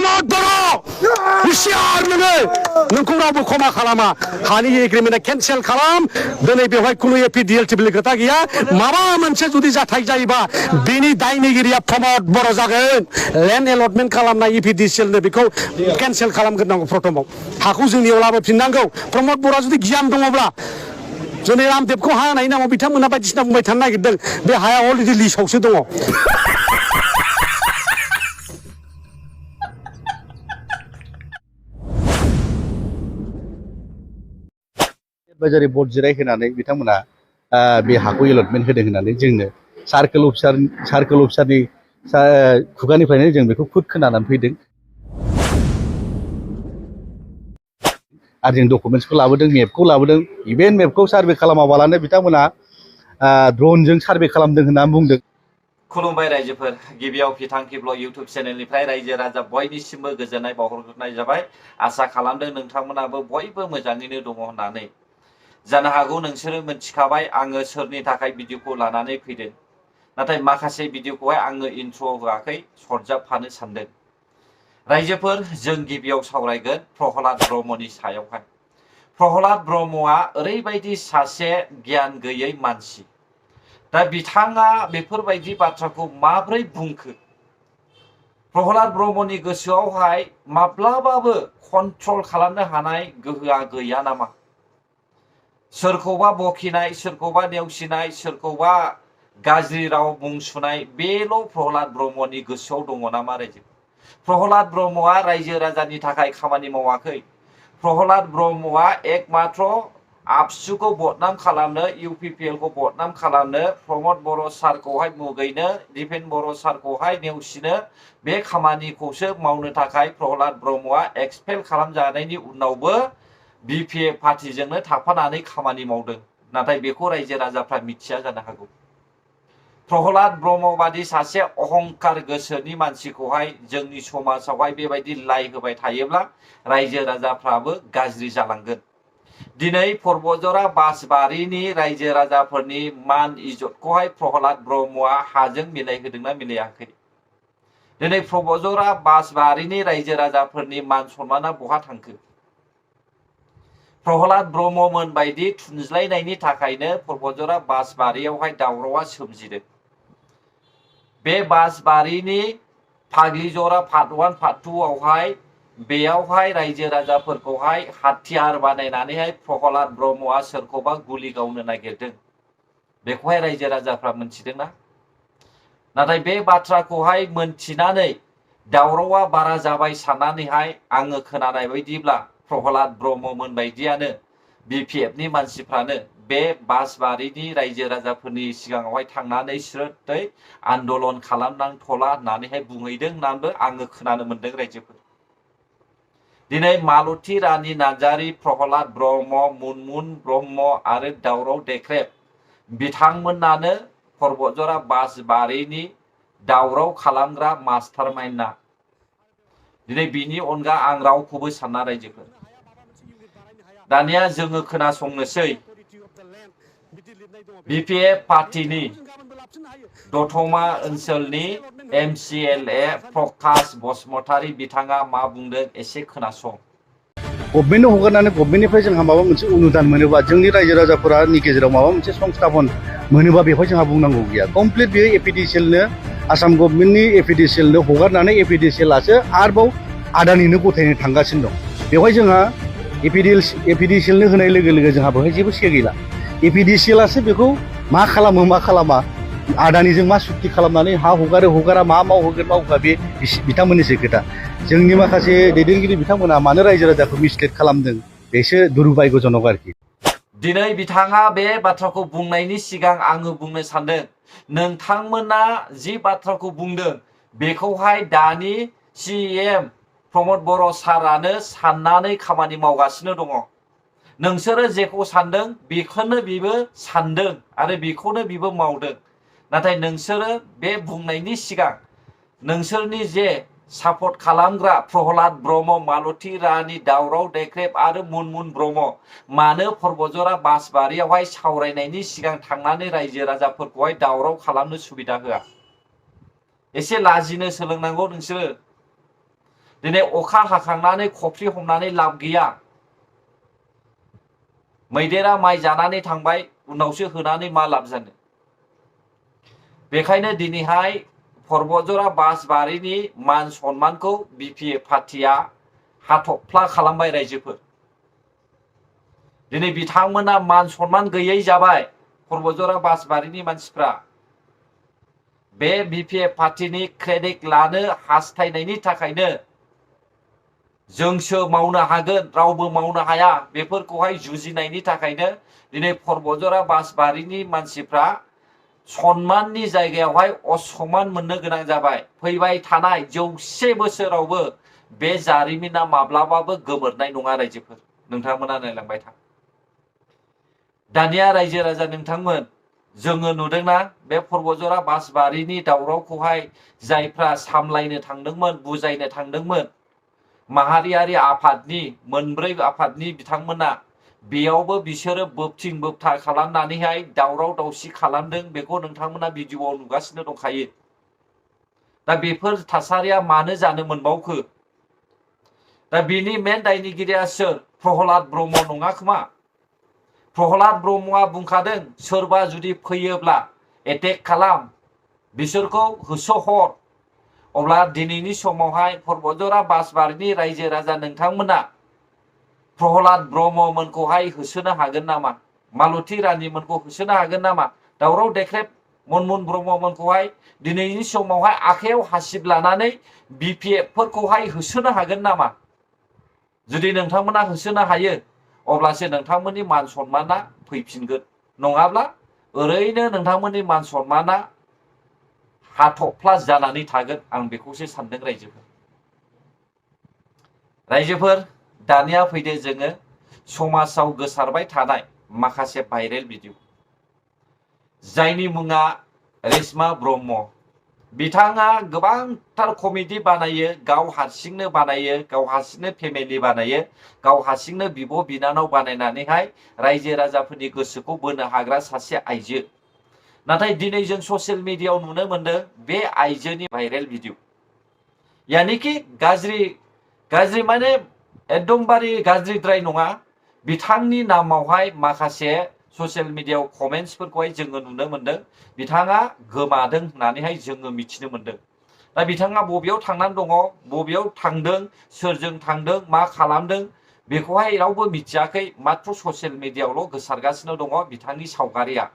प्रमोद बर' हुसियार नोङो नोंखौ रावबो क्षमा खालामा हानि एग्रिमेन्टआ केन्सेल खालाम दिनै बेवहाय खुनु एपिडिएल टिपिएल खोथा गैया माबा मोनसे जुदि जाथाय जायोबा बेनि दायनिगिरिया प्रमोद बर' जागोन लेन्ड एलटमेन्ट खालामनाय एपिडिसिएलनो बेखौ केन्सेल खालामग्रोनांगौ प्रथमाव हाखौ जोंनियाव लाबोफिननांगौ प्रमोद बर'आ जुदि गियान दङब्ला जोंनि रामदेबखौ हा होनायनि नामाव बिथांमोना बायदिसिना बुंबाय थानो नागिरदों बे हाया अलरेडि लिस्टआवसो दङ एडभाइजारि बर्ड जिरायहोनानै बिथांमोना बे हाखौ एलटमेन्ट होदों होननानै जोंनो सार्कोल अफिसारनि खुगानिफ्रायनो जों बेखौ खुद खोनानानै फैदों आरो जों डकुमेन्ट्सखौ लाबोदों मेपखौ लाबोदों इभेन मेपखौ सार्भे खालामाबालानो बिथांमोना ड्रनजों सार्भे खालामदों होननानै बुंदों। खुलुमबाय रायजोफोर गिबियाव फिथांखि ब्लग इउट्युब चेनेलनिफ्राय रायजो राजा बयनिसिमबो गोजोननाय बावहरग्रोनाय जाबाय आसा खालामदों नोंथांमोनाबो बयबो मोजाङैनो दङ होननानै जानो हागौ नोंसोरो मिथिखाबाय आङो सोरनि थाखाय भिडिअखौ लानानै फैदों नाथाय माखासे भिडिअखौहाय आङो इन्ट्र' होआखै सरजाबफानो सानदों रायजोफोर जों गिबियाव सावरायगोन प्रहलाद ब्रह्मनि सायावहाय प्रहलाद ब्रह्मआ ओरैबायदि सासे गियान गैयै मानसि दा बिथाङा बेफोरबायदि बाथ्राखौ माब्रै बुंखो प्रहलाद ब्रह्मनि गोसोआवहाय माब्लाबाबो कन्ट्रल खालामनो हानाय गोहोआ गैया नामा सोरखौबा बखिनाय सोरखौबा नेवसिनाय सोरखौबा गाज्रि राव मुं सुनाय बेल' प्रहलाद ब्रह्मनि गोसोआव दङ नामा रायजो प्रहलाद ब्रह्मआ रायजो राजानि थाखाय खामानि मावाखै प्रहलाद ब्रह्मआ एकमात्र आबसुखौ बदनाम खालामनो इउपिपिएल खौ बदनाम खालामनो प्रमोद बर' सारखौहाय मुगैनो दिपेन बर' सारखौहाय नेवसिनो बे खामानिखौसो मावनो थाखाय प्रहलाद ब्रह्मआ एक्सपेल खालामजानायनि उनावबो बिपिएफ पार्टिजोंनो थाफानानै खामानि मावदों नाथाय बेखौ रायजो राजाफ्रा मिथिया जानो हागौ प्रहलाद ब्रह्म बादि सासे अहंकार गोसोनि मानसिखौहाय जोंनि समाजावहाय बेबायदि लाइ होबाय थायोब्ला रायजो राजाफ्राबो गाज्रि जालांगोन दिनै पर्बजरा बासबारिनि रायजो राजाफोरनि मान इज्जतखौहाय प्रहलाद ब्रह्मआ हाजों मिलायहोदोंना मिलायाखै दिनै पर्बजरा बासबारिनि रायजो राजाफोरनि मान सन्माना बहा थांखो प्रहलाद ब्रह्ममोन बायदि थुनज्लायनायनि थाखायनो पर्बजरा बासबारियावहाय दावरावआ सोमजिदों बे बासबारिनि फाग्लिजरा पार्ट 1 पार्ट 2 आवहाय बेयावहाय रायजो राजाफोरखौहाय हाथियार बानायनानैहाय प्रहलाद ब्रह्मआ सोरखौबा गुलि गावनो नागिरदों बेखौहाय रायजो राजाफ्रा मोनथिदोंना नाथाय बे बाथ्राखौहाय मोनथिनानै दावरावआ बारा जाबाय साननानैहाय आङो खोनानाय बायदिब्ला प्रहलाद ब्रह्ममोन बायदियानो बिपिएफनि मानसिफ्रानो बे बासबारिनि रायजो राजाफोरनि सिगाङावहाय थांनानै स्रोदै आन्दलन खालामनांथ'ला होननानैहाय बुंहैदों होननानैबो आङो खोनानो मोनदों रायजोफोर दिनै मालती रानी नार्जारी प्रहलाद ब्रह्म मुनमुन ब्रह्म आरो दावराव देख्रेब बिथांमोनानो पर्बजरा बासबारिनि दावराव खालामग्रा मास्टार माइन्डना दिनै बिनि अनगा आं रावखौबो सानना रायजोफोर दानिया जोङो खोनासंनोसै बिपिएफ पार्टिनि दतमा ओनसोलनि एमसिएलए प्रकाश बसुमतारी बिथाङा मा बुंदों एसे खोनासं गभर्नमेन्टनो हगारनानै गभर्नमेन्टनिफ्राय जोंहा माबा मोनसे अनुदान मोनोबा जोंनि रायजो राजाफोरनि गेजेराव माबा मोनसे संस्थापन मोनोबा बेवहाय जोंहा बुंनांगौ गैया कमप्लिट बेयो एपिडिसिएलनो आसाम गभर्नमेन्टनि एपिडिसिएलनो हगारनानै एपिडिसिएलासो आरोबाव आदानिनो गथायनो थांगासिनो दं बेवहाय जोंहा एपिडिसिएलनो होनाय लोगो लोगो जोंहा बेवहाय जेबो से गैला एपिडिसिएलासो बेखौ मा खालामो मा खालामा आदानिजों मा सुक्ति खालामनानै हा हगारो हगारा मा मावहोगोन मावहोआ बे बिथांमोननिसो खोथा जोंनि माखासे दैदेनगिरि बिथांमोना मानो रायजो राजाखौ मिसलिड खालामदों बेसो दुर्भाग्यजनक आरोखि दिनै बिथाङा बे बाथ्राखौ बुंनायनि सिगां आङो बुंनो सानदों नोंथांमोना जि बाथ्राखौ बुंदों बेखौहाय दानि सिएम प्रमोद बर' सारानो साननानै खामानि मावगासिनो दङ नोंसोरो जेखौ सानदों बेखौनो बिबो सानदों आरो बेखौनो बिबो मावदों नाथाय नोंसोरो बे बुंनायनि सिगां नोंसोरनि जे सापर्ट खालामग्रा प्रहलाद ब्रह्म मालती रानी दावराव देख्रेब आरो मुनमुन ब्रह्म मानो पर्बजरा बासबारियावहाय सावरायनायनि सिगां थांनानै रायजो राजाफोरखौहाय दावराव खालामनो सुबिदा होआ एसे लाजिनो सोलोंनांगौ नोंसोरो दिनै अखा हाखांनानै खफ्रि हमनानै लाब गैया। मैदेरा माइ जानानै थांबाय, उनावसो होनानै मा लाब जानो। बेखायनो दिनैहाय पर्बतजरा बासबारिनि मान सन्मानखौ BPF पार्टिया हाथफ्ला खालामबाय रायजोफोर। दिनै बिथांमोना मान सन्मान गैयै जाबाय पर्बतजरा बासबारिनि मानसिफ्रा। बे BPF पार्टिनि क्रेडिट लानो हास्थायनायनि थाखायनो जोंसो मावनो हागोन, रावबो मावनो हाया, बेफोरखौहाय जुजिनायनि थाखायनो दिनै पर्बतजरा बासबारिनि मानसिफ्रा सन्माननि जायगायावहाय असमान मोननो गोनां जाबाय। फैबाय थानाय 100 बोसोरावबो बे जारिमिना माब्लाबाबो गोमोरनाय नङा रायजोफोर। नोंथांमोना नायलांबाय था। दानिया रायजो राजा नोंथांमोन, जोङो नुदोंना बे पर्बतजरा बासबारिनि दावरावखौहाय जायफ्रा सामलायनो थांदोंमोन, बुजायनो थांदोंमोन, माहारियारि आफादनि मोनब्रै आफादनि बिथांमोना, बेयावबो बिसोरो बोबथिं बोबथा खालामनानैहाय दावराव दावसि खालामदों। बेखौ नोंथांमोना भिडिअआव नुगासिनो दंखायो। दा बेफोर थासारिया मानो जानो मोनबावखो? दा बेनि मेन दायनिगिरिया सोर? प्रहलाद ब्रह्म नङा खोमा? प्रहलाद ब्रह्मआ बुंखादों, सोरबा जुदि फैयोब्ला एटेक खालाम, बिसोरखौ होसोहर। अब्ला दिनैनि समावहाय पर्बतजरा बासबारिनि रायजो राजा नोंथांमोना प्रहलाद ब्रह्ममोनखौहाय होसोनो हागोन नामा? मालती रानीमोनखौ होसोनो हागोन नामा? दावराव देख्रेब मनमोन ब्रह्ममोनखौहाय दिनैनि समावहाय आखायाव हासिब लानानै BPF फोरखौहाय होसोनो हागोन नामा? जुदि नोंथांमोना होसोनो हायो, अब्लासो नोंथांमोननि मान सन्माना फैफिनगोन। नङाब्ला ओरैनो नोंथांमोननि मान सन्माना हाथफ्ला जानानै थागोन। आं बेखौसो सानदों रायजोफोर। रायजोफोर, दानिया फैदो जोङो समाजाव गोसारबाय थानाय माखासे भाइरेल भिडिअ, जायनि मुङा रेशमा ब्रह्म। बिथाङा गोबांथार कमेडि बानायो, गाव हारसिंनो बानायो, गाव हारसिंनो फेमिलि बानायो, गाव हारसिंनो बिब' बिनानाव बानायनानैहाय रायजो राजाफोरनि गोसोखौ बोनो हाग्रा सासे आइजो। नाथाय दिनै जों ससियेल मिडियायाव नुनो मोनदों बे आइजोनि भाइरेल भिडिअ। यानिकि गाज्रि माने एकदमबारे गाज्रिद्राय नङा। बिथांनि नामावहाय माखासे ससियेल मिडियायाव कमेन्ट्सफोरखौहाय जोङो नुनो मोनदों। बिथाङा गोमादों होननानैहाय जोङो मिथिनो मोनदों। दा बिथाङा बबेयाव थांनानै दङ, बबेयाव थांदों, सोरजों थांदों, मा खालामदों, बेखौहाय रावबो मिथियाखै। मात्र ससियेल मिडियायावल' गोसारगासिनो दङ बिथांनि सावगारिया।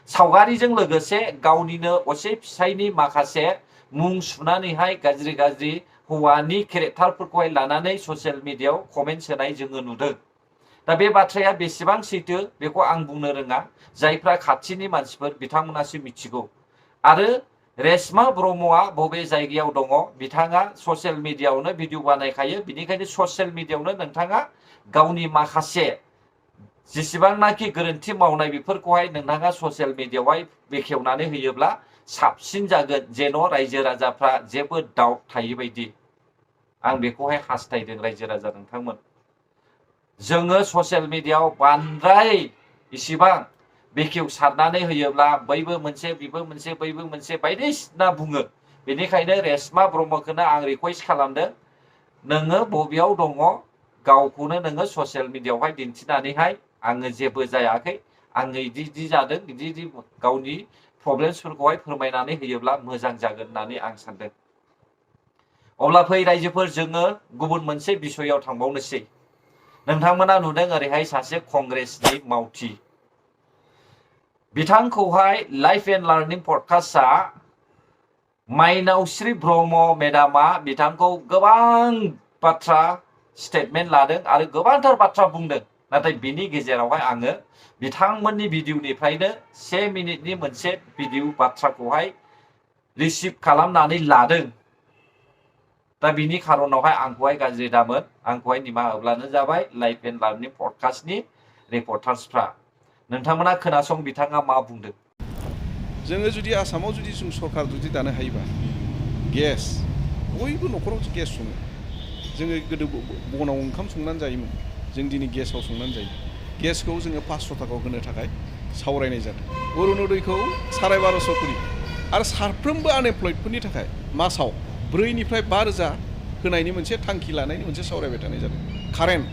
सावगारिजों लोगोसे गावनिनो असे फिसायनि माखासे मुं सुनानैहाय गाज्रि हौवानि केरेक्टारफोरखौहाय लानानै ससियेल मिडियायाव कमेन्ट्स होनाय जोङो नुदों। दा बे बाथ्राया बेसेबां सैथो बेखौ आं बुंनो रोङा। जायफ्रा खाथिनि मानसिफोर बिथांमोनासो मिथिगौ। आरो रेशमा ब्रह्मआ बबे जायगायाव दङ, बिथाङा ससियेल मिडियायावनो भिडिअ बानायखायो। बिनिखायनो ससियेल मिडियायावनो नोंथाङा गावनि माखासे जेसेबांनाखि गोरोन्थि मावनाय बेफोरखौहाय नोंथाङा ससियेल मिडियायावहाय बेखेवनानै होयोब्ला साबसिन जागोन, जेन' रायजो राजाफ्रा जेबो डाउट थायै बायदि। आं बेखौहाय हास्थायदों रायजो राजा नोंथांमोन। जोङो ससियेल मिडियायाव बांद्राय इसिबां बेखेवसारनानै होयोब्ला बैबो मोनसे, बेबो मोनसे, बैबो मोनसे बायदिसिना बुङो। बेनिखायनो रेशमा ब्रह्मखौनो आं रिकुवेस्ट खालामदों, नोङो बबेयाव दङ गावखौनो नोङो ससियेल मिडियायावहाय दिन्थिनानैहाय आङो जेबो जायाखै, आङो इदि जादों, इदि गावनि प्रब्लेम्सफोरखौहाय फोरमायनानै होयोब्ला मोजां जागोन होननानै आं सानदों। अब्ला फै रायजोफोर, जोङो गुबुन मोनसे बिसयाव थांबावनोसै। नोंथांमोना नुदों ओरैहाय सासे कंग्रेसनि मावथि, बिथांखौहाय लाइफ एन्ड लार्निं पडकास्टआ माइनावस्रि ब्रह्म मेडामा बिथांखौ गोबां बाथ्रा स्टेटमेन्ट लादों आरो गोबांथार बाथ्रा बुंदों। नाथाय बिनि गेजेरावहाय आङो बिथांमोननि भिडिअनिफ्रायनो 1 मिनिटनि मोनसे भिडिअ बाथ्राखौहाय रिसिभ खालामनानै लादों। दा बिनि खारनावहाय आंखौहाय गाज्रि दामोन, आंखौहाय निमाहा होब्लानो जाबाय लाइफ एन्ड लार्निं पडकास्टनि रिपर्टार्सफ्रा। नोंथांमोना खोनासं बिथाङा मा बुंदों। जोङो जुदि आसामाव जुदि जों सरकार जुदि दानो हायोबा, गेस बयबो न'खराव गेस सङो। जोङो गोदो बनाव ओंखाम संनानै जायोमोन, जों दिनै गेसाव संनानै जायो। गेसखौ जोङो 500 थाखायाव होनो थाखाय सावरायनाय जादों। अरुनदयखौ 1250 कोटी आरो साफ्रोमबो आनएमप्लयडफोरनि थाखाय मासाव 4 निफ्राय 5,000 होनायनि मोनसे थांखि लानायनि मोनसे सावरायबाय थानाय जादों कारेन्ट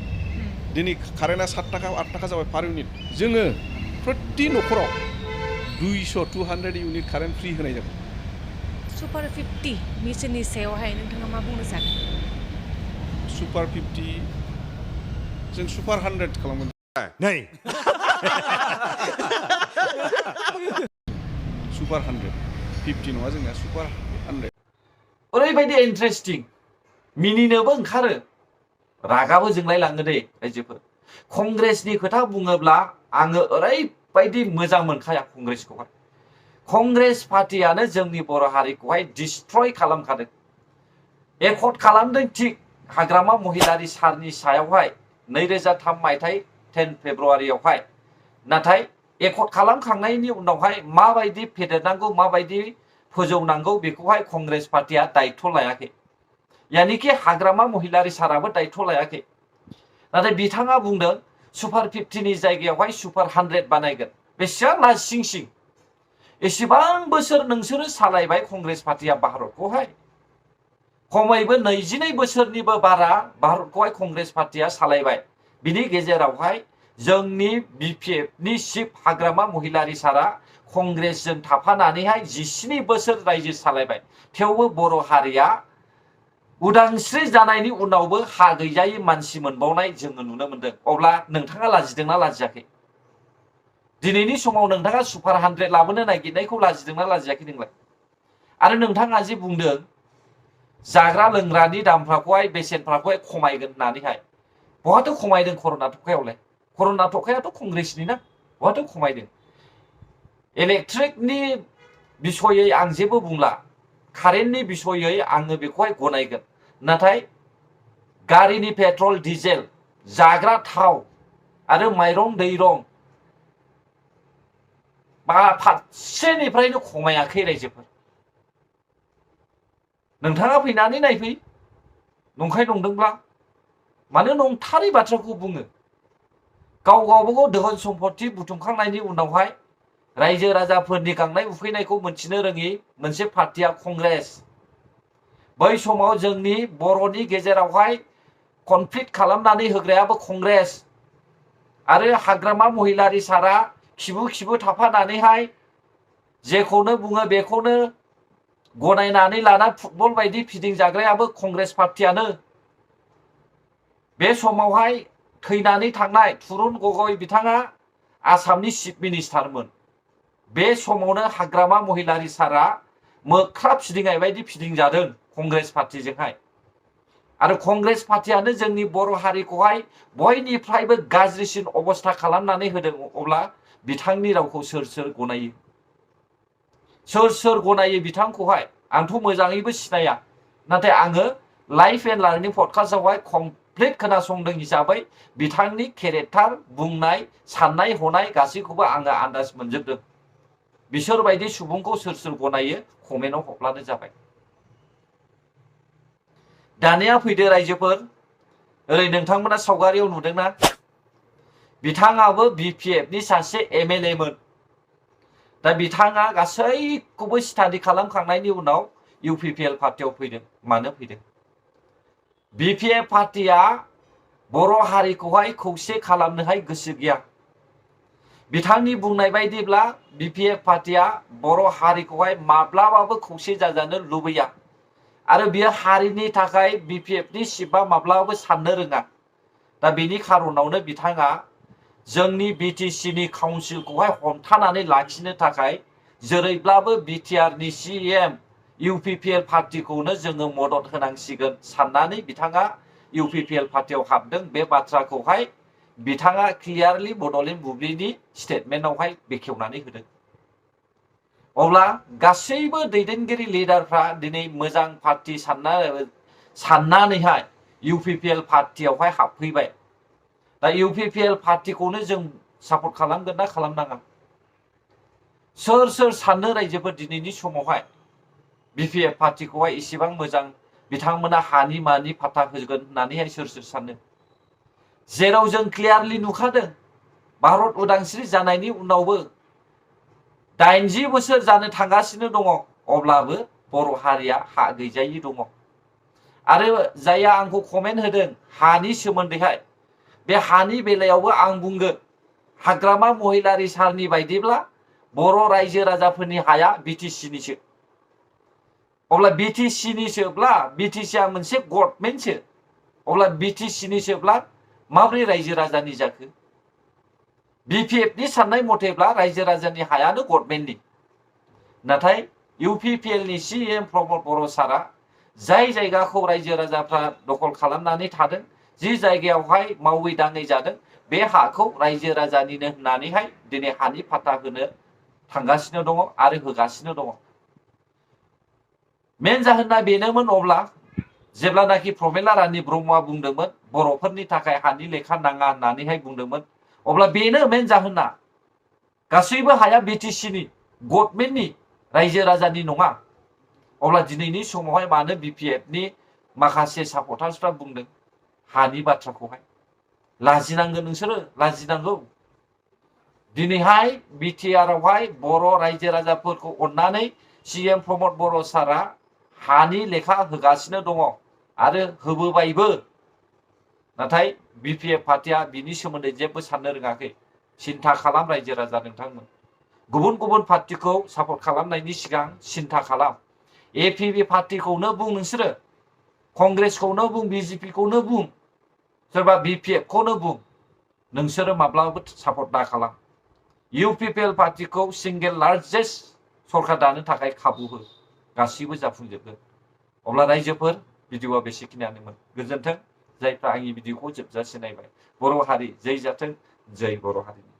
दिनै कारेन्टआ 7 टाका 8 टाका जाबाय पार इउनिट जोङो प्रति न'खराव 200 इउनिट कारेन्ट फ्रि होनाय जाबाय सुपार 50 मिशननि सायावहाय नोंथाङा मा बुंनो सानो सुपार 50 जों सुपार 100 खालामगोन नै सुपार 100 50 नङा जोंना सुपार 100 ओरैबायदि इन्टारेस्टिं मिनिनोबो ओंखारो रागाबो जोंलाय लाङो दे रायजोफोर कंग्रेसनि खोथा बुङोब्ला आङो ओरैबायदि मोजां मोनखाया कंग्रेसखौहाय कंग्रेस पार्टियानो जोंनि बर' हारिखौहाय डिस्ट्रय खालामखादों एकर्ड खालामदों थिग हाग्रामा महिलारि सारनि सायावहाय 2003 मायथाइ 10 फेब्रुवारियावहाय नाथाय एकर्ड खालामखांनायनि उनावहाय माबायदि फेदेरनांगौ माबायदि फोजौनांगौ बेखौहाय कंग्रेस पार्टिया दायित्व लायाखै यानिकि हाग्रामा महिलारि साराबो दायित्व लायाखै नाथाय बिथाङा बुंदों सुपार 50 नि जायगायावहाय सुपार 100 बानायगोन बेसेबां लासिंसिं एसेबां बोसोर नोंसोरो सालायबाय कंग्रेस पार्टिया भारतखौहाय खमैबो 22 बोसोरनिबो बारा भारतखौहाय कंग्रेस पार्टिया सालायबाय बिनि गेजेरावहाय जोंनि बिपिएफनि चिफ हाग्रामा महिलारि सारा कंग्रेसजों थाफानानैहाय 17 बोसोर रायजो सालायबाय थेवबो बर' हारिया उदांस्रि जानायनि उनावबो हा गैजायै मानसि मोनबावनाय जोङो नुनो मोनदों अब्ला नोंथाङा लाजिदोंना लाजियाखै दिनैनि समाव नोंथाङा सुपार 100 लाबोनो नागिरनायखौ लाजिदोंना लाजियाखै नोंलाय आरो नोंथाङा जे बुंदों जाग्रा लोंग्रानि दामफोरखौहाय बेसेनफोरखौहाय खमायगोन होननानैहाय बहाथो खमायदों कर'ना थखायावलाय कर'ना थखायाथ' कंग्रेसनि ना बहाथो खमायदों इलेक्ट्रिकनि बिसयै आं जेबो बुंला कारेन्टनि बिसयै आङो बेखौहाय गनायगोन नाथाय गारिनि पेट्रल डिजेल जाग्रा थाव आरो माइरं दैरं बा फारसेनिफ्रायनो खमायाखै रायजोफोर नोंथाङा फैनानै नायफै नंखाय नंदोंब्ला मानो नंथारै बाथ्राखौ बुङो गावबागाव धोन सम्पति बुथुमखांनायनि उनावहाय रायजो राजाफोरनि गांनाय उखैनायखौ मोनथिनो रोङि मोनसे पार्टिया कंग्रेस बै समाव जोंनि बर'नि गेजेरावहाय कनफ्लिक्ट खालामनानै होग्रायाबो कंग्रेस आरो हाग्रामा महिलारि सारा खिबु थाफानानैहाय जेखौनो बुङो बेखौनो गनायनानै लाना फुटबल बायदि फिदिंजाग्रायाबो कंग्रेस पार्टियानो बे समावहाय थैनानै थांनाय तुरुन गगৈ बिथाङा आसामनि चिफ मिनिस्टारमोन बे समावनो हाग्रामा महिलारि सारा मोख्रा फिदिंनाय बायदि फिदिंजादों कंग्रेस पार्टिजोंहाय आरो कंग्रेस पार्टियानो जोंनि बर' हारिखौहाय बयनिफ्रायबो गाज्रिसिन अबस्था खालामनानै होदों अब्ला बिथांनि रावखौ सोर गनायो सोर गनायो बिथांखौहाय आंथ' मोजाङैबो सिनाया नाथाय आङो लाइफ एन्ड लार्निं पडकास्टआवहाय कमप्लिट खोनासंदों हिसाबै बिथांनि केरेक्टार बुंनाय साननाय हनाय गासैखौबो आङो आन्दाज मोनजोबदों बिसोरबायदि सुबुंखौ सोर गनायो कमेन्टआव हरब्लानो जाबाय दानिया फैदो रायजोफोर ओरै नोंथांमोना सावगारियाव नुदोंना बिथाङाबो बिपिएफनि सासे एमएलए मोन दा बिथाङा गासैखौबो स्टाडि खालामखांनायनि उनाव इउपिपिएल पार्टियाव फैदों मानो फैदों बिपिएफ पार्टिया बर' हारिखौहाय खौसे खालामनोहाय गोसो गैया बिथांनि बुंनाय बायदिब्ला बिपिएफ पार्टिया बर' हारिखौहाय माब्लाबाबो खौसे जाजानो लुबैया आरो बियो हारिनि थाखाय बिपिएफनि चिफआ माब्लाबाबो साननो रोङा दा बेनि खारनावनो बिथाङा जोंनि बिटिसिनि काउन्सिलखौहाय हमथानानै लाखिनो थाखाय जेरैब्लाबो बिटिआरनि सिएम इउपिपिएल पार्टिखौनो जोङो मदद होनांसिगोन साननानै बिथाङा इउपिपिएल पार्टियाव हाबदों बे बाथ्राखौहाय बिथाङा क्लियारलि बड'लेण्ड बुब्लिनि स्टेटमेन्टआवहाय बेखेवनानै होदों अब्ला गासैबो दैदेनगिरि लिडारफ्रा दिनै मोजां पार्टी साननानैहाय इउपिपिएल पार्टियावहाय हाबफैबाय दा इउपिपिएल पार्टिखौनो जों सापर्ट खालामगोन ना खालामनाङा सोर साननो रायजोफोर दिनैनि समावहाय बिपिएफ पार्टिखौहाय इसेबां मोजां बिथांमोना हानि मानि फाथा होगोन होननानैहाय सोर सानो जेराव जों क्लियारलि नुखादों भारत उदांस्रि जानायनि उनावबो 80 बोसोर जानो थांगासिनो दङ अब्लाबो बर' हारिया हा गैजायै दङ आरो जाया आंखौ कमेन्ट होदों हानि सोमोन्दैहाय बे हानि बेलायावबो आं बुंगोन हाग्रामा महिलारि सारनि बायदिब्ला बर' रायजो राजाफोरनि हाया बिटिसिनिसो अब्ला बिटिसिनिसोब्ला बिटिसिआ मोनसे गभर्नमेन्टसो अब्ला बिटिसिनिसोब्ला माब्रै रायजो राजानि जाखो बिपिएफनि साननाय मथेब्ला रायजो राजानि हायानो गभर्नमेन्टनि नाथाय इउपिपिएलनि सिएम प्रमद बर' सारा जाय जायगाखौ रायजो राजाफ्रा दखल खालामनानै थादों जि जायगायावहाय मावै दाङै जादों बे हाखौ रायजो राजानिनो होननानैहाय दिनै हानि फाटा होनो थांगासिनो दङ आरो होगासिनो दङ मेन जाहोना बेनोमोन अब्ला जेब्लानाखि प्रमेला रानी ब्रह्मआ बुंदोंमोन बर'फोरनि थाखाय हानि लेखा नाङा होननानैहाय बुंदोंमोन अब्ला बेनो मेन जाहोना गासैबो हाया बिटिसिनि गभर्नमेन्टनि रायजो राजानि नङा अब्ला दिनैनि समावहाय मानो बिपिएफनि माखासे सापर्टार्सफ्रा बुंदों हानि बाथ्राखौहाय लाजिनांगोन नोंसोरो लाजिनांगौ दिनैहाय बिटिआरआवहाय बर' रायजो राजाफोरखौ अननानै सिएम प्रमद बर' सारा हानि लेखा होगासिनो दङ आरो होबोबायबो नाथाय बिपिएफ पार्टिया बिनि सोमोन्दै जेबो साननो रोङाखै सिन्था खालाम रायजो राजा नोंथांमोन गुबुन गुबुन पार्टिखौ सापर्ट खालामनायनि सिगां सिन्था खालाम एपिबि पार्टिखौनो बुं नोंसोरो कंग्रेसखौनो बुं बिजेपिखौनो बुं सोरबा बिपिएफखौनो बुं नोंसोरो माब्लाबाबो सापर्ट दा खालाम इउपिपिएल पार्टिखौ सिंगेल लार्जेस्ट सरकार दानो थाखाय खाबु हो गासिबो जाफुंजोबगोन अब्ला रायजोफोर भिडिअआ बेसेखिनियानोमोन गोजोन्थों जायफ्रा आंनि भिडिअखौ जोबजासे नायबाय बर' हारि जै जाथों जै बर' हारिनि